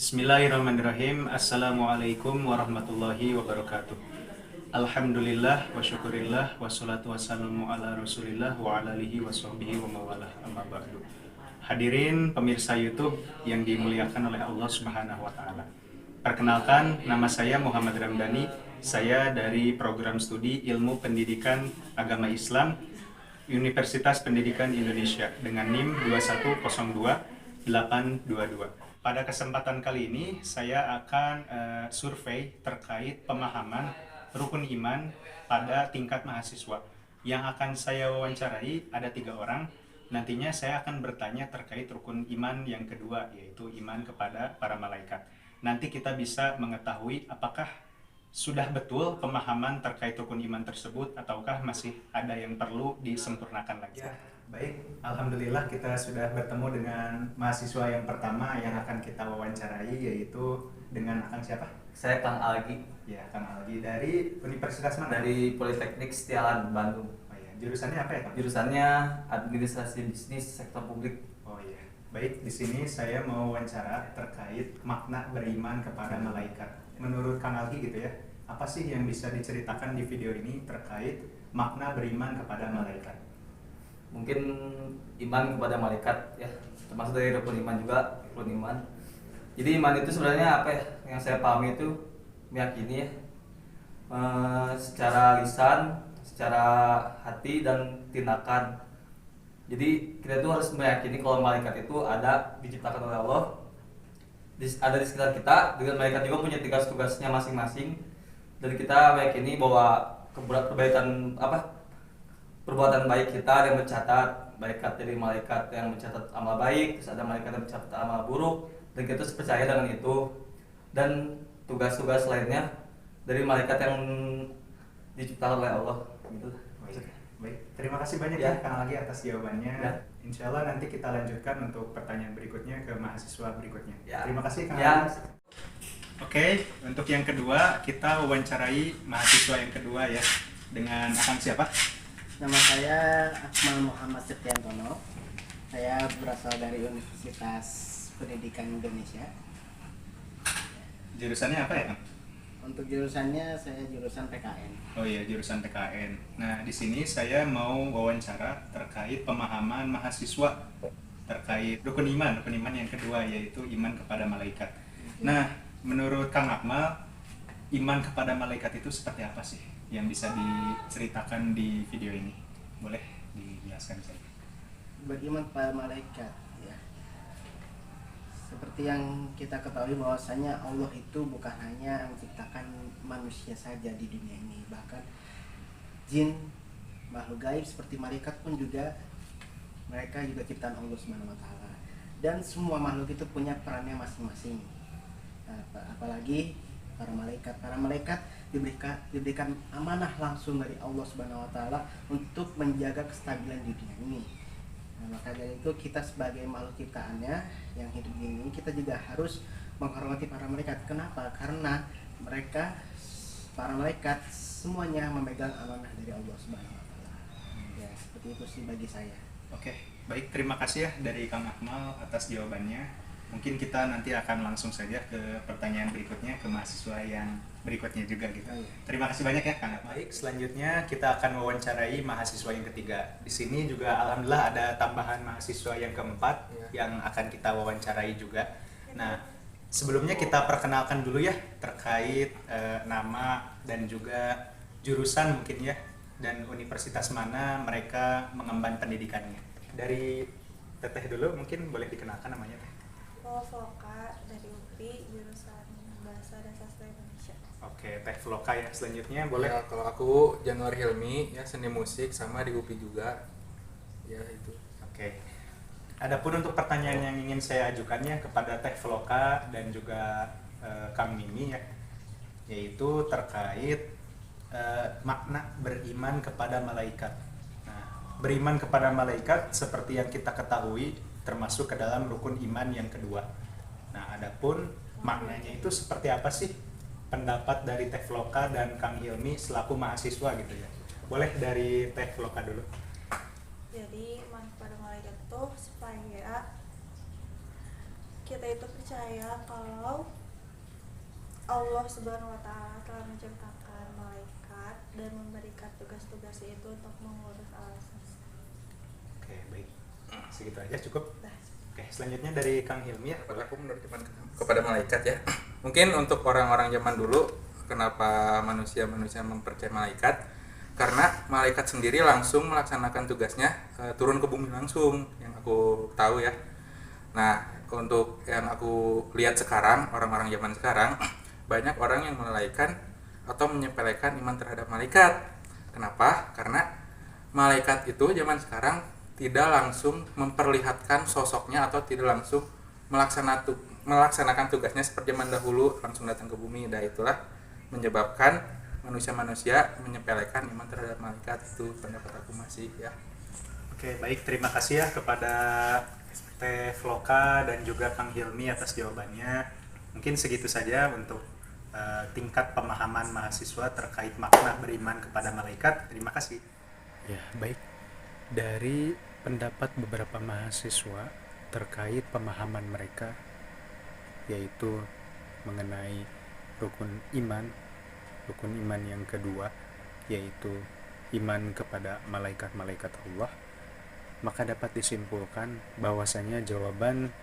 Bismillahirrahmanirrahim. Assalamualaikum warahmatullahi wabarakatuh. Alhamdulillah wa syukurillah wassalatu wassalamu ala rasulillah wa ala alihi wa sahbihi wa mawalah amma ba'du. Hadirin pemirsa YouTube yang dimuliakan oleh Allah Subhanahu wa taala. Perkenalkan, nama saya Muhammad Ramdhani. Saya dari program studi Ilmu Pendidikan Agama Islam Universitas Pendidikan Indonesia dengan NIM 2102822. Pada kesempatan kali ini saya akan survei terkait pemahaman rukun iman pada tingkat mahasiswa. Yang akan saya wawancarai ada 3 orang. Nantinya saya akan bertanya terkait rukun iman yang kedua, yaitu iman kepada para malaikat. Nanti kita bisa mengetahui apakah sudah betul pemahaman terkait rukun iman tersebut ataukah masih ada yang perlu disempurnakan lagi. Ya, baik, alhamdulillah kita sudah bertemu dengan mahasiswa yang pertama yang akan kita wawancarai, yaitu dengan Kang siapa? Saya Kang Algi. Ya, Kang Algi dari Universitas mana? Dari Politeknik Setiawan Bandung. Oh iya, jurusannya apa ya, Kang? Jurusannya Administrasi Bisnis Sektor Publik. Oh iya. Baik, di sini saya mau wawancara terkait makna beriman kepada malaikat. Menurut Kang Algi gitu ya, apa sih yang bisa diceritakan di video ini terkait makna beriman kepada malaikat? Mungkin iman kepada malaikat ya, termasuk dari rukun iman juga, rukun iman. Jadi iman itu sebenarnya apa ya? Yang saya pahami itu meyakini ya, secara lisan, secara hati dan tindakan. Jadi kita tuh harus meyakini kalau malaikat itu ada, diciptakan oleh Allah, ada di sekitar kita. Dengan malaikat juga punya tugas-tugasnya masing-masing, dan kita meyakini bahwa perbuatan baik kita yang mencatat, malaikat dari malaikat yang mencatat amal baik, terus ada malaikat yang mencatat amal buruk, dan kita harus percaya dengan itu. Dan tugas-tugas lainnya dari malaikat yang diciptakan oleh Allah gitu. Baik, terima kasih banyak ya Kang Algi atas jawabannya. Ya. Insya Allah nanti kita lanjutkan untuk pertanyaan berikutnya ke mahasiswa berikutnya. Ya. Terima kasih Kang Algi. Oke, untuk yang kedua kita wawancarai mahasiswa yang kedua ya, dengan Akang siapa? Nama saya Akmal Muhammad Septiantono. Saya berasal dari Universitas Pendidikan Indonesia. Jurusannya apa ya, Kang? Untuk jurusannya saya jurusan PKN. Oh iya, jurusan PKN. Nah, di sini saya mau wawancara terkait pemahaman mahasiswa terkait rukun iman yang kedua, yaitu iman kepada malaikat. Nah, menurut Kang Akmal, iman kepada malaikat itu seperti apa sih yang bisa diceritakan di video ini? Boleh dijelaskan saja. Beriman kepada malaikat ya. Seperti yang kita ketahui bahwasanya Allah itu bukan hanya menciptakan manusia saja di dunia ini, bahkan jin, makhluk gaib seperti malaikat pun juga mereka juga ciptaan Allah Subhanahu wa taala. Dan semua makhluk itu punya perannya masing-masing. Apalagi para malaikat. Para malaikat diberikan amanah langsung dari Allah Subhanahu wa taala untuk menjaga kestabilan di dunia ini. Nah, maka dari itu kita sebagai makhluk ciptaannya yang hidup di ini, kita juga harus menghormati para malaikat. Kenapa? Karena para malaikat semuanya memegang amanah dari Allah Subhanahu wa taala. Ya, seperti itu sih bagi saya. Oke, baik, terima kasih ya dari Kang Akmal atas jawabannya. Mungkin kita nanti akan langsung saja ke pertanyaan berikutnya, ke mahasiswa yang berikutnya juga gitu. Oh, iya. Terima kasih banyak ya Kang Akmal. Baik, selanjutnya kita akan wawancarai mahasiswa yang ketiga. Di sini juga alhamdulillah ada tambahan mahasiswa yang keempat yang akan kita wawancarai juga. Nah, sebelumnya kita perkenalkan dulu ya terkait nama dan juga jurusan mungkin ya, dan universitas mana mereka mengemban pendidikannya. Dari Teteh dulu mungkin boleh dikenalkan namanya. Vloka dari UPI, jurusan Bahasa dan Sastra Indonesia. Oke, Teh Vloka ya. Selanjutnya boleh. Ya, kalau aku Januar Hilmi ya, seni musik sama di UPI juga. Ya itu. Oke. Adapun untuk pertanyaan yang ingin saya ajukannya kepada Teh Vloka dan juga Kang Mimi ya, yaitu terkait makna beriman kepada malaikat. Nah, beriman kepada malaikat seperti yang kita ketahui termasuk ke dalam rukun iman yang kedua. Nah, adapun maknanya itu seperti apa sih? Pendapat dari Teh Vloka dan Kang Hilmi selaku mahasiswa gitu ya. Boleh dari Teh Vloka dulu. Jadi iman kepada malaikat itu supaya kita itu percaya kalau Allah Subhanahu wa taala telah menciptakan malaikat dan memberikan tugas-tugas itu untuk mengurus alam semesta. Oke, baik. Segitu aja cukup. Dah. Oke, selanjutnya dari Kang Hilmi ya. Kepada aku menurut iman kepada malaikat ya. Mungkin untuk orang-orang zaman dulu, kenapa manusia-manusia mempercayai malaikat? Karena malaikat sendiri langsung melaksanakan tugasnya, turun ke bumi langsung, yang aku tahu ya. Nah, untuk yang aku lihat sekarang, orang-orang zaman sekarang, banyak orang yang melalaikan atau menyepelekan iman terhadap malaikat. Kenapa? Karena malaikat itu zaman sekarang tidak langsung memperlihatkan sosoknya atau tidak langsung melaksanakan tugasnya seperti zaman dahulu, langsung datang ke bumi. Dan itulah menyebabkan manusia-manusia menyepelekan iman terhadap malaikat. Itu pendapat aku masih ya. Oke, baik. Terima kasih ya kepada Teh Floka dan juga Kang Hilmi atas jawabannya. Mungkin segitu saja untuk tingkat pemahaman mahasiswa terkait makna beriman kepada malaikat. Terima kasih. Ya, baik. Dari pendapat beberapa mahasiswa terkait pemahaman mereka, yaitu mengenai rukun iman yang kedua, yaitu iman kepada malaikat-malaikat Allah, maka dapat disimpulkan bahwasanya jawaban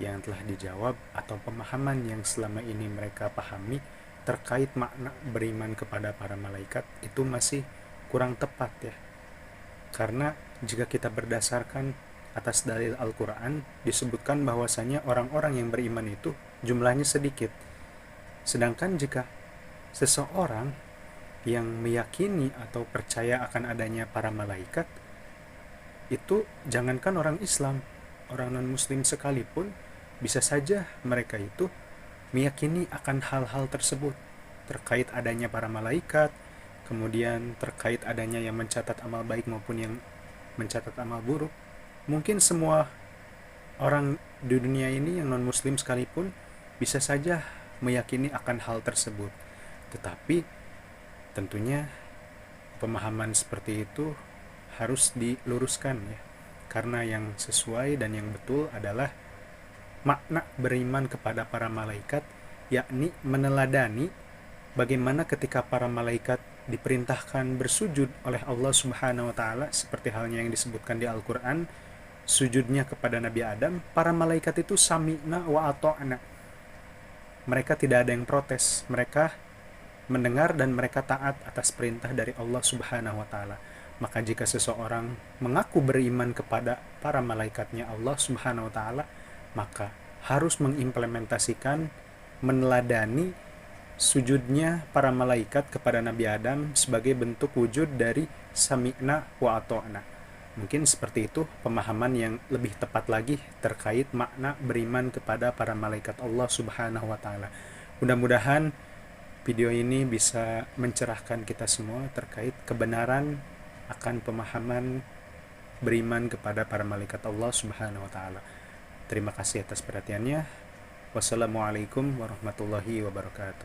yang telah dijawab atau pemahaman yang selama ini mereka pahami terkait makna beriman kepada para malaikat itu masih kurang tepat ya. Karena jika kita berdasarkan atas dalil Al-Quran, disebutkan bahwasanya orang-orang yang beriman itu jumlahnya sedikit. Sedangkan jika seseorang yang meyakini atau percaya akan adanya para malaikat, itu jangankan orang Islam, orang non-Muslim sekalipun bisa saja mereka itu meyakini akan hal-hal tersebut terkait adanya para malaikat, kemudian terkait adanya yang mencatat amal baik maupun yang mencatat amal buruk. Mungkin semua orang di dunia ini yang non-Muslim sekalipun bisa saja meyakini akan hal tersebut. Tetapi tentunya pemahaman seperti itu harus diluruskan ya. Karena yang sesuai dan yang betul adalah makna beriman kepada para malaikat, yakni meneladani bagaimana ketika para malaikat diperintahkan bersujud oleh Allah Subhanahu wa taala seperti halnya yang disebutkan di Al-Qur'an, sujudnya kepada Nabi Adam, para malaikat itu sami'na wa ata'na. Mereka tidak ada yang protes, mereka mendengar dan mereka taat atas perintah dari Allah Subhanahu wa taala. Maka jika seseorang mengaku beriman kepada para malaikatnya Allah Subhanahu wa taala, maka harus mengimplementasikan, meneladani sujudnya para malaikat kepada Nabi Adam sebagai bentuk wujud dari sami'na wa ata'na. Mungkin seperti itu pemahaman yang lebih tepat lagi terkait makna beriman kepada para malaikat Allah Subhanahu wa taala. Mudah-mudahan video ini bisa mencerahkan kita semua terkait kebenaran akan pemahaman beriman kepada para malaikat Allah Subhanahu wa taala. Terima kasih atas perhatiannya. Wassalamualaikum warahmatullahi wabarakatuh.